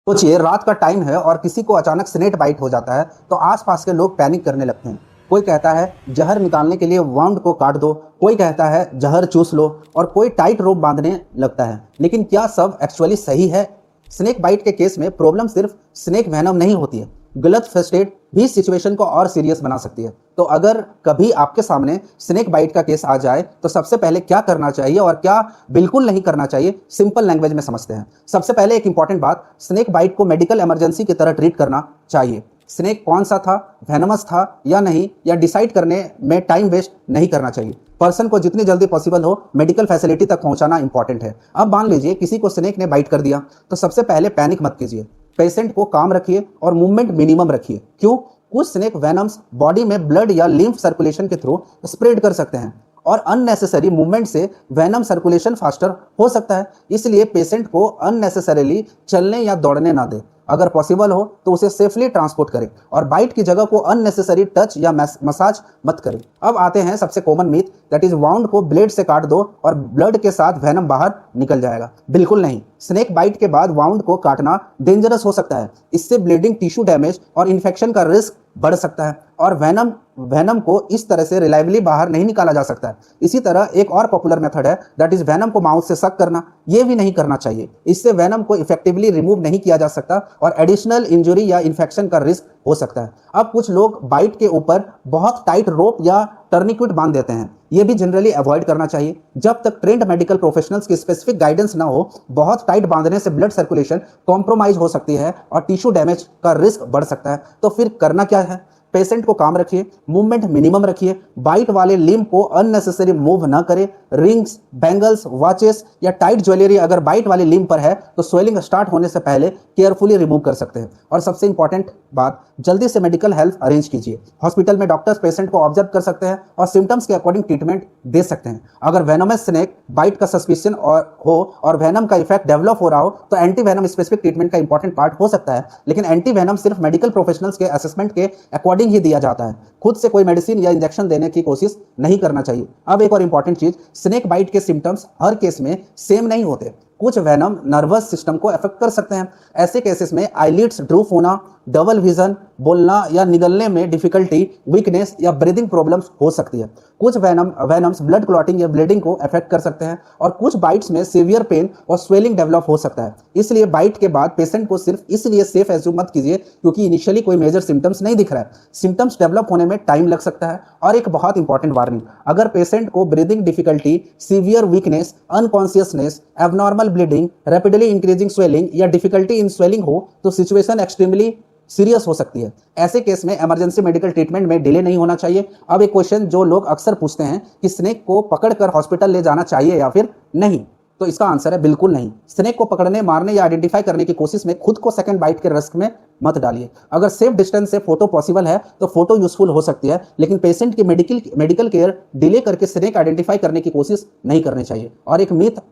सोचिए रात का टाइम है और किसी को अचानक स्नेक बाइट हो जाता है तो आसपास के लोग पैनिक करने लगते हैं। कोई कहता है जहर निकालने के लिए वाउंड को काट दो, कोई कहता है जहर चूस लो और कोई टाइट रोप बांधने लगता है। लेकिन क्या सब एक्चुअली सही है? स्नेक बाइट के केस में प्रॉब्लम सिर्फ स्नेक वेनम नहीं होती है, गलत फर्स्ट एड भी सिचुएशन को और सीरियस बना सकती है। तो अगर कभी आपके सामने स्नेक बाइट का केस आ जाए तो सबसे पहले क्या करना चाहिए और क्या बिल्कुल नहीं करना चाहिए, सिंपल लैंग्वेज में समझते हैं। सबसे पहले एक इंपॉर्टेंट बात, स्नेक बाइट को मेडिकल इमरजेंसी की तरह ट्रीट करना चाहिए। स्नेक कौन सा था, वेनमस था या नहीं, या डिसाइड करने में टाइम वेस्ट नहीं करना चाहिए। पर्सन को जितनी जल्दी पॉसिबल हो मेडिकल फैसिलिटी तक पहुंचाना इंपॉर्टेंट है। अब मान लीजिए किसी को स्नेक ने बाइट कर दिया तो सबसे पहले पैनिक मत कीजिए, पेशेंट को काम रखिए और मूवमेंट मिनिमम रखिए। क्यों? कुछ स्नेक वेनम्स बॉडी में ब्लड या लिम्फ सर्कुलेशन के थ्रू स्प्रेड कर सकते हैं और अननेसेसरी मूवमेंट से वेनम सर्कुलेशन फास्टर हो सकता है। इसलिए पेशेंट को अननेसेसरीली चलने या दौड़ने ना दे। अगर पॉसिबल हो तो उसे सेफली ट्रांसपोर्ट करें और बाइट की जगह को अननेसेसरी टच या मसाज मत करें। अब आते हैं सबसे common myth, that is wound को ब्लेड से काट दो और ब्लड के साथ वेनम बाहर निकल जाएगा। बिल्कुल नहीं। स्नेक बाइट के बाद वाउंड को काटना डेंजरस हो सकता है। इससे ब्लीडिंग, टिश्यू डैमेज और इन्फेक्शन का रिस्क बढ़ सकता है और वेनम को इस तरह से रिलायबली बाहर नहीं निकाला जा सकता है। इसी तरह एक और पॉपुलर मेथड है, दैट इज वेनम को माउथ से सक करना। यह भी नहीं करना चाहिए। इससे वेनम को इफेक्टिवली रिमूव नहीं किया जा सकता और एडिशनल इंजरी या इन्फेक्शन का रिस्क हो सकता है। अब कुछ लोग बाइट के ऊपर बहुत टाइट रोप या टर्निक्विट बांध देते हैं। यह भी जनरली अवॉइड करना चाहिए जब तक ट्रेंड मेडिकल प्रोफेशनल्स की स्पेसिफिक गाइडेंस ना हो। बहुत टाइट बांधने से ब्लड सर्कुलेशन कॉम्प्रोमाइज हो सकती है और टिश्यू डैमेज का रिस्क बढ़ सकता है। तो फिर करना क्या है? पेशेंट को काम रखिए, मूवमेंट मिनिमम रखिए, बाइट वाले लिम्ब को अननेसेसरी मूव ना करें। रिंग्स, बैंगल्स, वॉचेस या टाइट ज्वेलरी अगर बाइट वाले लिम्ब पर है तो स्वेलिंग स्टार्ट होने से पहले केयरफुली रिमूव कर सकते हैं। और सबसे इंपॉर्टेंट बात, जल्दी से मेडिकल हेल्प अरेंज कीजिए। हॉस्पिटल में डॉक्टर्स पेशेंट को ऑब्जर्व कर सकते हैं और सिम्टम्स के अकॉर्डिंग ट्रीटमेंट दे सकते हैं। अगर वेनमस स्नेक बाइट का सस्पिशन और वेनम का इफेक्ट डेवलप हो रहा हो तो एंटी वेनम स्पेसिफिक ट्रीटमेंट का इंपॉर्टेंट पार्ट हो सकता है। लेकिन एंटी वेनम सिर्फ मेडिकल प्रोफेशनल्स के असेसमेंट के अकॉर्डिंग ही दिया जाता है। खुद से कोई मेडिसिन या इंजेक्शन देने की कोशिश नहीं करना चाहिए। अब एक और इंपॉर्टेंट चीज, स्नेक बाइट के सिम्टम्स हर केस में सेम नहीं होते। कुछ वेनम नर्वस सिस्टम को अफेक्ट कर सकते हैं। ऐसे केसेस में आईलिड्स ड्रूप होना, डबल विजन, बोलना या निगलने में डिफिकल्टी, वीकनेस या ब्रीदिंग प्रॉब्लम्स हो सकती है। कुछ वेनम्स ब्लड क्लॉटिंग या ब्लीडिंग को अफेक्ट कर सकते हैं और कुछ बाइट्स में सीवियर पेन और स्वेलिंग डेवलप हो सकता है। इसलिए बाइट के बाद पेशेंट को सिर्फ इसलिए सेफ एज्यूम मत कीजिए क्योंकि इनिशियली कोई मेजर सिम्टम्स नहीं दिख रहा है। सिम्टम्स डेवलप होने में टाइम लग सकता है। और एक बहुत इंपॉर्टेंट वार्निंग, अगर पेशेंट को breathing difficulty, severe weakness, unconsciousness, abnormal bleeding, rapidly increasing swelling या डिफिकल्टी इन स्वेलिंग हो तो सिचुएशन एक्सट्रीमली सीरियस हो सकती है। ऐसे केस में इमरजेंसी मेडिकल ट्रीटमेंट में डिले नहीं होना चाहिए। अब एक क्वेश्चन जो लोग अक्सर पूछते हैं कि स्नेक को पकड़कर हॉस्पिटल ले जाना चाहिए या फिर नहीं, तो इसका आंसर है बिल्कुल नहीं। स्नेक को पकड़ने, मारने या आइडेंटिफाई करने की कोशिश में खुद को सेकंड बाइट के रिस्क में मत डालिए। अगर सेफ डिस्टेंस से फोटो पॉसिबल है तो फोटो यूजफुल हो सकती है, लेकिन पेशेंट की मेडिकल केयर डिले करके स्नेक आइडेंटिफाई करने की कोशिश नहीं करनी चाहिए। और एक मीथ,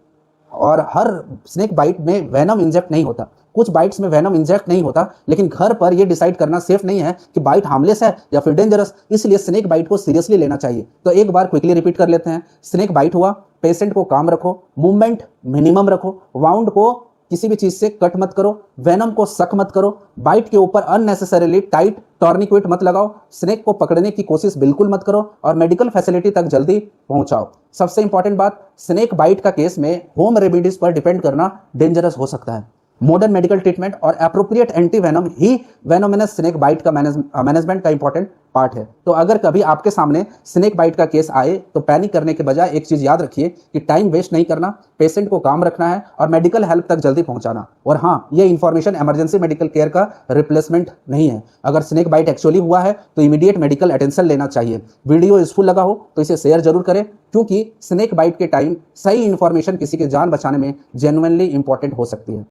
और हर स्नेक बाइट में वेनम इंजेक्ट नहीं होता। कुछ बाइट्स में वेनम इंजेक्ट नहीं होता, लेकिन घर पर यह डिसाइड करना सेफ नहीं है कि बाइट हार्मलेस है या फिर डेंजरस। इसलिए स्नेक बाइट को सीरियसली लेना चाहिए। तो एक बार क्विकली रिपीट कर लेते हैं। स्नेक बाइट हुआ, पेशेंट को काम रखो, मूवमेंट मिनिमम रखो, वाउंड को किसी भी चीज से कट मत करो, वेनम को सक मत करो, बाइट के ऊपर अननेसेसरीली टाइट टॉर्निक्विट मत लगाओ, स्नेक को पकड़ने की कोशिश बिल्कुल मत करो और मेडिकल फैसिलिटी तक जल्दी पहुंचाओ। सबसे इंपॉर्टेंट बात, स्नेक बाइट का केस में होम रेमेडीज पर डिपेंड करना डेंजरस हो सकता है। मॉडर्न मेडिकल ट्रीटमेंट और एप्रोप्रिएट एंटी वेनम ही वेनोमिनस स्नेक बाइट का मैनेजमेंट का इंपॉर्टेंट पार्ट है। तो अगर कभी आपके सामने स्नेक बाइट का केस आए तो पैनिक करने के बजाय एक चीज याद रखिए कि टाइम वेस्ट नहीं करना, पेशेंट को काम रखना है और मेडिकल हेल्प तक जल्दी पहुंचाना। और हाँ, ये इंफॉर्मेशन इमरजेंसी मेडिकल केयर का रिप्लेसमेंट नहीं है। अगर स्नेक बाइट एक्चुअली हुआ है तो इमीडिएट मेडिकल अटेंशन लेना चाहिए। वीडियो यूजफुल लगा हो तो इसे शेयर जरूर करें, क्योंकि स्नेक बाइट के टाइम सही इंफॉर्मेशन किसी की जान बचाने में जेन्युइनली इंपॉर्टेंट हो सकती है।